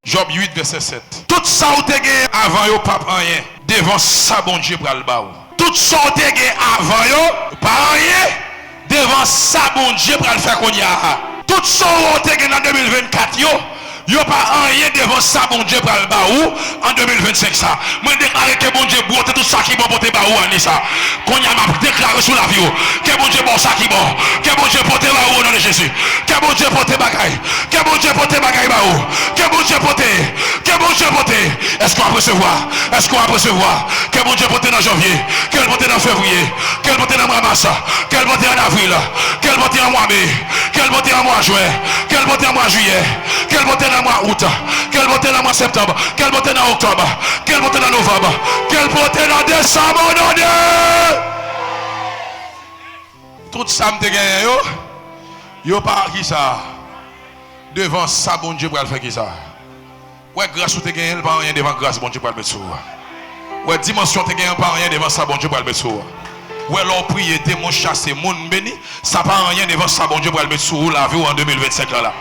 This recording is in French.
Job 8, verset 7. Tout ça ou te gagné avant yo pas rien. Devant ça, bon Dieu pral ba ou. Tout ça ou te gagné avant yo pas rien. Devant ça, bon Dieu pral faire qu'on y a. Tout ça ou te gagné en 2024 yo. Yo pas rien devant ça, bon Dieu pral ba ou en 2025 ça. Moi déclarer que bon Dieu boite tout ça qui bon porter ba ou en ça. Qu'on y a m'a déclaré sur la vie. Que bon Dieu bon ça qui bon. Que bon Dieu porter ba ou au nom de Jésus. Que bon Dieu porter bagaille. Que bon Dieu porter bagaille ba ou. Que bon Dieu porter. Que bon Dieu porter. Est-ce qu'on va recevoir? Est-ce qu'on va recevoir? Que bon Dieu porter dans janvier. Quel porter dans février. Quel porter dans mars. Quel porter en avril. Quel porter en mois mai. Quel porter en mois juin. Quel porter en mois juillet. Quel porter en mois août. Quel porter en mois septembre. Quel porter en octobre. Quel porter en novembre. Quel porter en décembre. Non, tout ça me gagné yo. Yo pas qui ça. Devant ça bon Dieu pour faire qui ça. Ouais grâce ou te gagné pas rien devant grâce bon Dieu pour le mettre sur. Ouais dimension te gagné pas rien devant ça bon Dieu pour le mettre sur. Ouais l'on prier démon chasser monde béni, ça pas rien devant ça bon Dieu pour le mettre sur la vie en 2025 là.